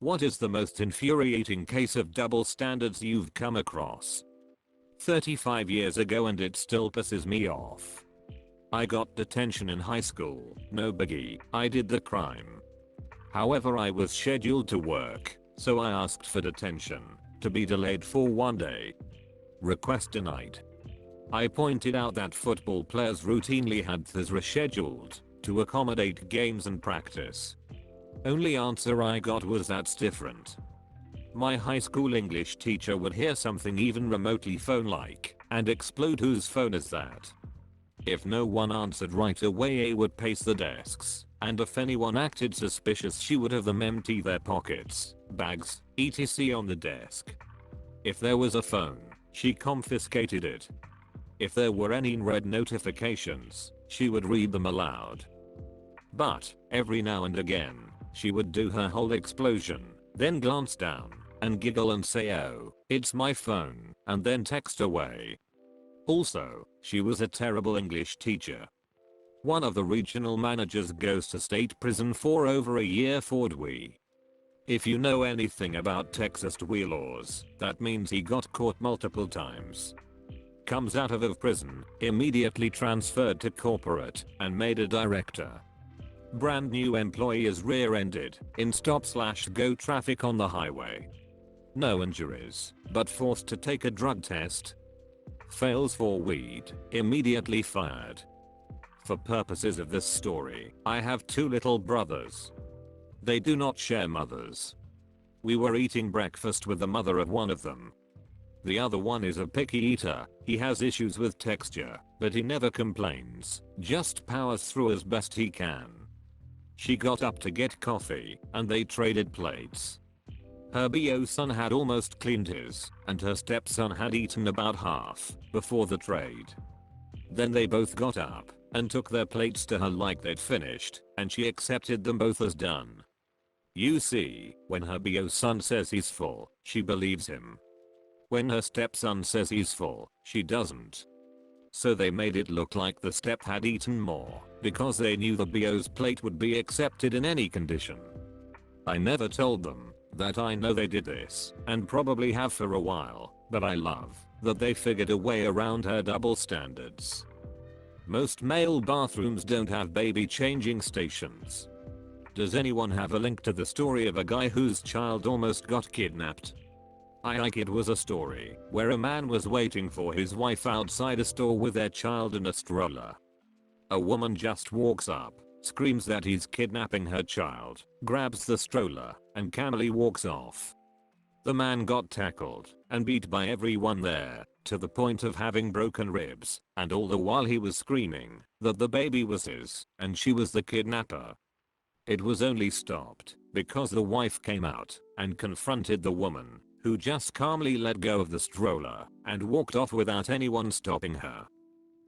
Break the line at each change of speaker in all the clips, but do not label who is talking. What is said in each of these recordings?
What is the most infuriating case of double standards you've come across? 35 years ago and it still pisses me off. I got detention in high school, no biggie, I did the crime. However, I was scheduled to work, so I asked for detention, to be delayed for 1 day. Request denied. I pointed out that football players routinely had this rescheduled, to accommodate games and practice. Only answer I got was that's different. My high school English teacher would hear something even remotely phone-like, and explode, whose phone is that? If no one answered right away, I would pace the desks, and if anyone acted suspicious, she would have them empty their pockets, bags, etc. on the desk. If there was a phone, she confiscated it. If there were any red notifications, she would read them aloud. But, every now and again, she would do her whole explosion, then glance down, and giggle and say, "Oh, it's my phone," and then text away. Also, she was a terrible English teacher. One of the regional managers goes to state prison for over a year for Dewey. If you know anything about Texas Dewey laws, that means he got caught multiple times. Comes out of prison, immediately transferred to corporate, and made a director. Brand new employee is rear-ended in stop/go traffic on the highway. No injuries, but forced to take a drug test. Fails for weed, immediately fired. For purposes of this story, I have 2 little brothers. They do not share mothers. We were eating breakfast with the mother of one of them. The other one is a picky eater. He has issues with texture, but he never complains, just powers through as best he can. She got up to get coffee, and they traded plates. Her BO son had almost cleaned his, and her stepson had eaten about half, before the trade. Then they both got up, and took their plates to her like they'd finished, and she accepted them both as done. You see, when her BO son says he's full, she believes him. When her stepson says he's full, she doesn't. So they made it look like the step had eaten more, because they knew the BO's plate would be accepted in any condition. I never told them that I know they did this, and probably have for a while, but I love that they figured a way around her double standards. Most male bathrooms don't have baby changing stations. Does anyone have a link to the story of a guy whose child almost got kidnapped? It was a story where a man was waiting for his wife outside a store with their child in a stroller. A woman just walks up, screams that he's kidnapping her child, grabs the stroller, and calmly walks off. The man got tackled and beat by everyone there, to the point of having broken ribs, and all the while he was screaming that the baby was his and she was the kidnapper. It was only stopped because the wife came out and confronted the woman, who just calmly let go of the stroller and walked off without anyone stopping her.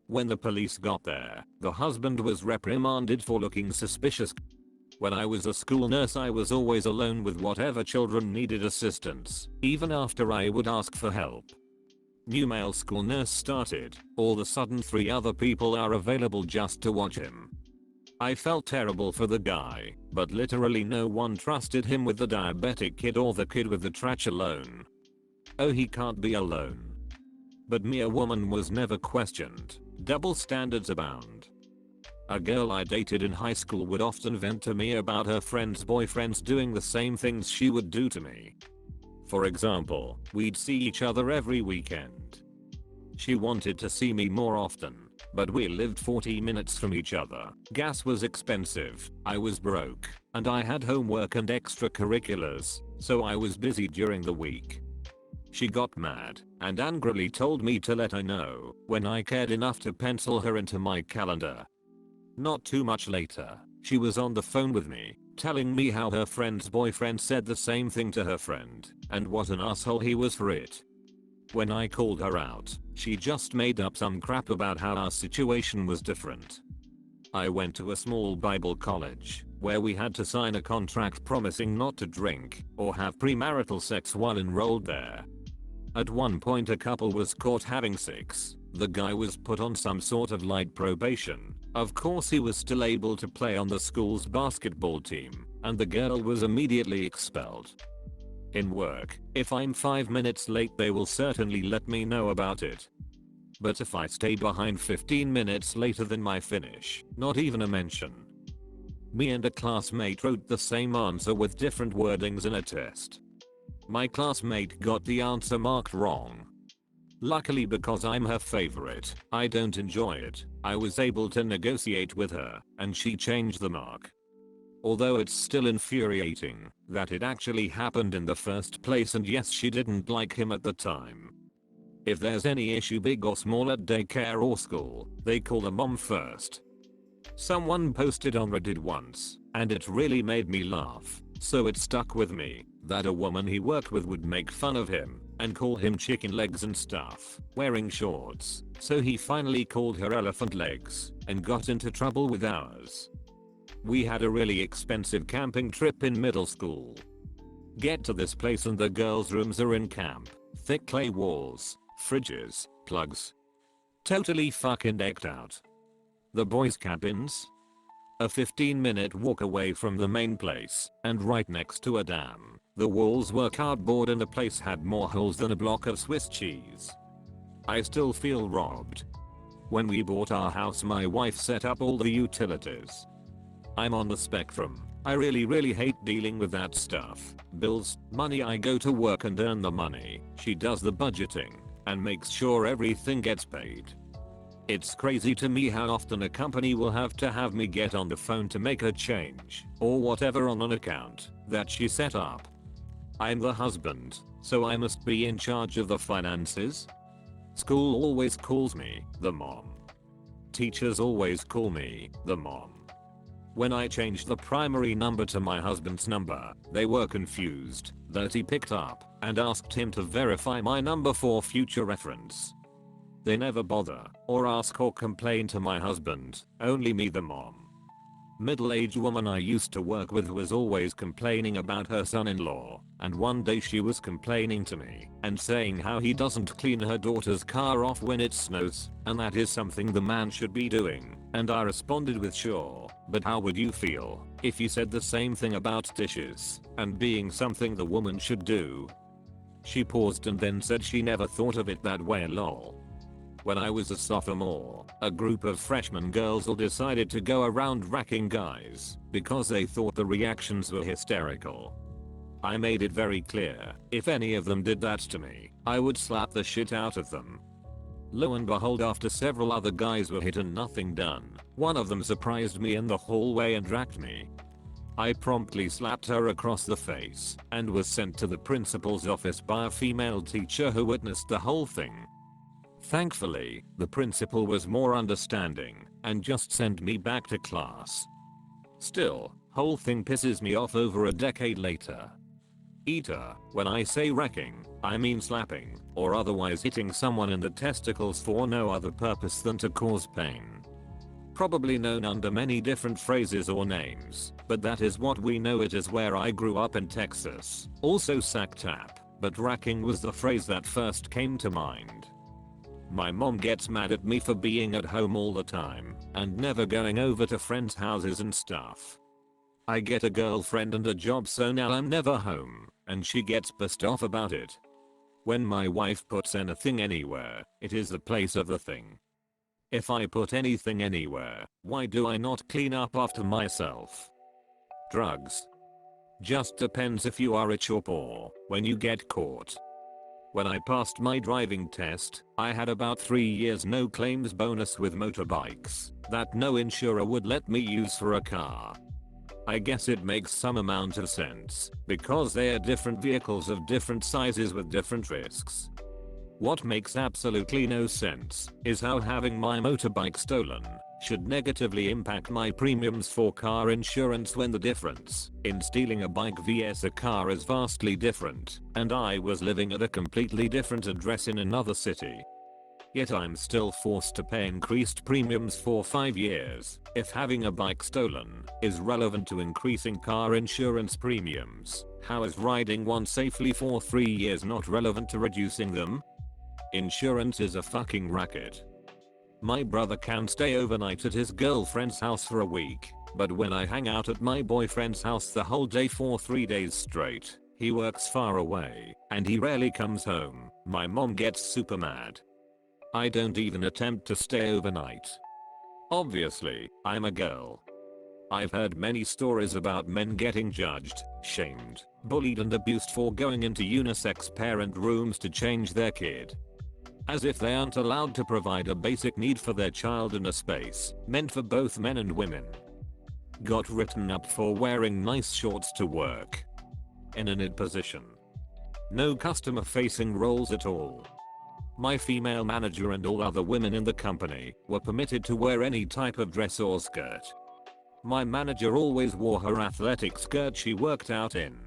When the police got there, the husband was reprimanded for looking suspicious. When I was a school nurse, I was always alone with whatever children needed assistance, even after I would ask for help. New male school nurse started, all of a sudden 3 other people are available just to watch him. I felt terrible for the guy, but literally no one trusted him with the diabetic kid or the kid with the trach alone. Oh, he can't be alone. But me, a woman, was never questioned. Double standards abound. A girl I dated in high school would often vent to me about her friends' boyfriends doing the same things she would do to me. For example, we'd see each other every weekend. She wanted to see me more often, but we lived 40 minutes from each other. Gas was expensive, I was broke, and I had homework and extracurriculars, so I was busy during the week. She got mad and angrily told me to let her know when I cared enough to pencil her into my calendar. Not too much later, she was on the phone with me, telling me how her friend's boyfriend said the same thing to her friend, and what an asshole he was for it. When I called her out, she just made up some crap about how our situation was different. I went to a small Bible college, where we had to sign a contract promising not to drink or have premarital sex while enrolled there. At one point a couple was caught having sex. The guy was put on some sort of light probation. Of course he was still able to play on the school's basketball team, and the girl was immediately expelled. In work, if I'm 5 minutes late they will certainly let me know about it. But if I stay behind 15 minutes later than my finish, not even a mention. Me and a classmate wrote the same answer with different wordings in a test. My classmate got the answer marked wrong. Luckily, because I'm her favorite, I don't enjoy it, I was able to negotiate with her, and she changed the mark. Although it's still infuriating that it actually happened in the first place, and yes, she didn't like him at the time. If there's any issue big or small at daycare or school, they call the mom first. Someone posted on Reddit once, and it really made me laugh, so it stuck with me, that a woman he worked with would make fun of him and call him chicken legs and stuff, wearing shorts, so he finally called her elephant legs and got into trouble with ours. We had a really expensive camping trip in middle school. Get to this place and the girls' rooms are in camp, thick clay walls, fridges, plugs. Totally fucking decked out. The boys' cabins? A 15-minute walk away from the main place, and right next to a dam. The walls were cardboard and the place had more holes than a block of Swiss cheese. I still feel robbed. When we bought our house, my wife set up all the utilities. I'm on the spectrum. I really hate dealing with that stuff. Bills, money. I go to work and earn the money. She does the budgeting and makes sure everything gets paid. It's crazy to me how often a company will have to have me get on the phone to make a change or whatever on an account that she set up. I'm the husband, so I must be in charge of the finances. School always calls me the mom. Teachers always call me the mom. When I changed the primary number to my husband's number, they were confused that he picked up and asked him to verify my number for future reference. They never bother or ask or complain to my husband, only me the mom. Middle-aged woman I used to work with was always complaining about her son-in-law, and one day she was complaining to me and saying how he doesn't clean her daughter's car off when it snows, and that is something the man should be doing, and I responded with sure, but how would you feel if you said the same thing about dishes and being something the woman should do? She paused and then said she never thought of it that way, lol. When I was a sophomore, a group of freshman girls all decided to go around racking guys because they thought the reactions were hysterical. I made it very clear, if any of them did that to me, I would slap the shit out of them. Lo and behold, after several other guys were hit and nothing done, one of them surprised me in the hallway and racked me. I promptly slapped her across the face and was sent to the principal's office by a female teacher who witnessed the whole thing. Thankfully, the principal was more understanding and just sent me back to class. Still, whole thing pisses me off over a decade later. Eater, when I say racking, I mean slapping or otherwise hitting someone in the testicles for no other purpose than to cause pain. Probably known under many different phrases or names, but that is what we know it as where I grew up in Texas. Also sack tap, but racking was the phrase that first came to mind. My mom gets mad at me for being at home all the time and never going over to friends' houses and stuff. I get a girlfriend and a job, so now I'm never home, and she gets pissed off about it. When my wife puts anything anywhere, it is the place of the thing. If I put anything anywhere, why do I not clean up after myself? Drugs. Just depends if you are rich or poor when you get caught. When I passed my driving test, I had about 3 years no claims bonus with motorbikes that no insurer would let me use for a car. I guess it makes some amount of sense because they are different vehicles of different sizes with different risks. What makes absolutely no sense is how having my motorbike stolen should negatively impact my premiums for car insurance when the difference in stealing a bike vs a car is vastly different, and I was living at a completely different address in another city. Yet I'm still forced to pay increased premiums for 5 years if having a bike stolen is relevant to increasing car insurance premiums. How is riding one safely for 3 years not relevant to reducing them? Insurance is a fucking racket. My brother can't stay overnight at his girlfriend's house for a week But when I hang out at my boyfriend's house the whole day for 3 days straight, he works far away, and he rarely comes home, my mom gets super mad. I don't even attempt to stay overnight. Obviously, I'm a girl. I've heard many stories about men getting judged, shamed, bullied and abused for going into unisex parent rooms to change their kid. As if they aren't allowed to provide a basic need for their child in a space meant for both men and women. Got written up for wearing nice shorts to work. In an id position. No customer facing roles at all. My female manager and all other women in the company were permitted to wear any type of dress or skirt. My manager always wore her athletic skirt she worked out in.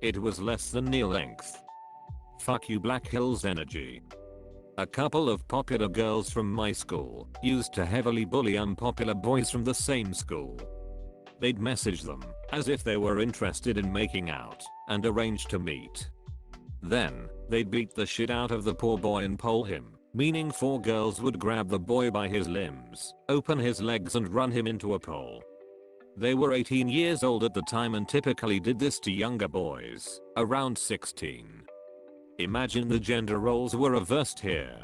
It was less than knee length. Fuck you Black Hills energy. A couple of popular girls from my school used to heavily bully unpopular boys from the same school. They'd message them as if they were interested in making out and arrange to meet. Then, they'd beat the shit out of the poor boy and pole him, meaning 4 girls would grab the boy by his limbs, open his legs and run him into a pole. They were 18 years old at the time and typically did this to younger boys, around 16. Imagine the gender roles were reversed here.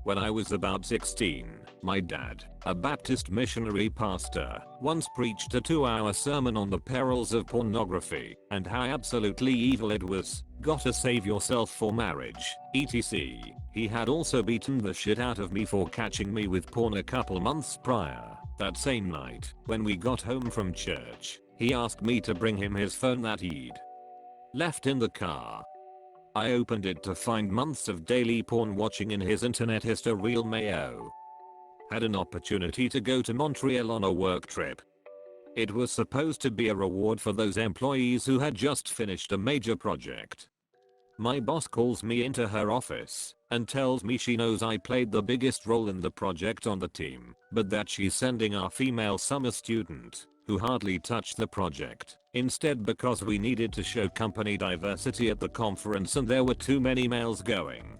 When I was about 16, my dad, a Baptist missionary pastor, once preached a 2-hour sermon on the perils of pornography and how absolutely evil it was. Gotta save yourself for marriage, etc. He had also beaten the shit out of me for catching me with porn a couple months prior. That same night, when we got home from church, he asked me to bring him his phone that he'd left in the car. I opened it to find months of daily porn watching in his internet history. Mayo had an opportunity to go to Montreal on a work trip. It was supposed to be a reward for those employees who had just finished a major project. My boss calls me into her office and tells me she knows I played the biggest role in the project on the team, but that she's sending our female summer student, who hardly touched the project, instead because we needed to show company diversity at the conference and there were too many males going.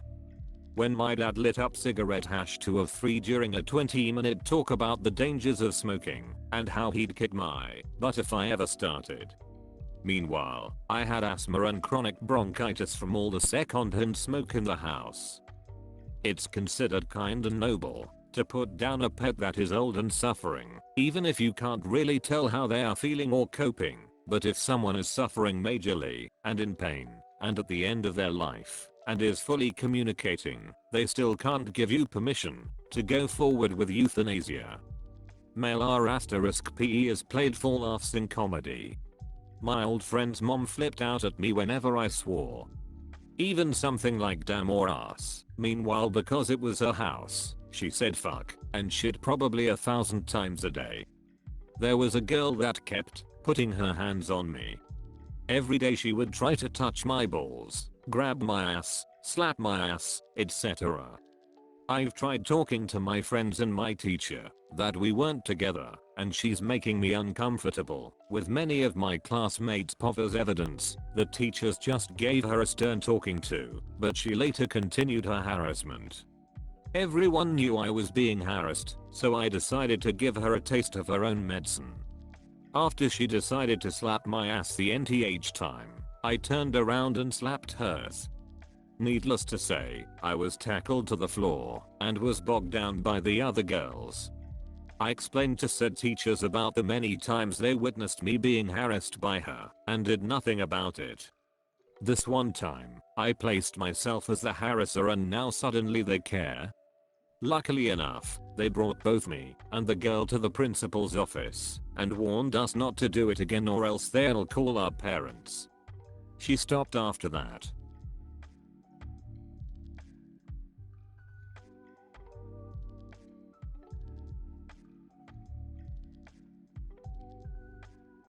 When my dad lit up cigarette hash 2 of 3 during a 20-minute talk about the dangers of smoking and how he'd kick my butt if I ever started. Meanwhile, I had asthma and chronic bronchitis from all the second-hand smoke in the house. It's considered kind and noble to put down a pet that is old and suffering, even if you can't really tell how they are feeling or coping. But if someone is suffering majorly and in pain and at the end of their life and is fully communicating, they still can't give you permission to go forward with euthanasia. Male R**PE is played for laughs in comedy. My old friend's mom flipped out at me whenever I swore. Even something like damn or ass. Meanwhile, because it was her house, she said fuck and shit probably 1,000 times a day. There was a girl that kept putting her hands on me. Every day she would try to touch my balls, grab my ass, slap my ass, etc. I've tried talking to my friends and my teacher that we weren't together, and she's making me uncomfortable. With many of my classmates Povers evidence, the teachers just gave her a stern talking to, but she later continued her harassment. Everyone knew I was being harassed, so I decided to give her a taste of her own medicine. After she decided to slap my ass the nth time, I turned around and slapped hers. Needless to say, I was tackled to the floor and was bogged down by the other girls. I explained to said teachers about the many times they witnessed me being harassed by her and did nothing about it. This one time, I placed myself as the harasser and now suddenly they care. Luckily enough, they brought both me and the girl to the principal's office and warned us not to do it again or else they'll call our parents. She stopped after that.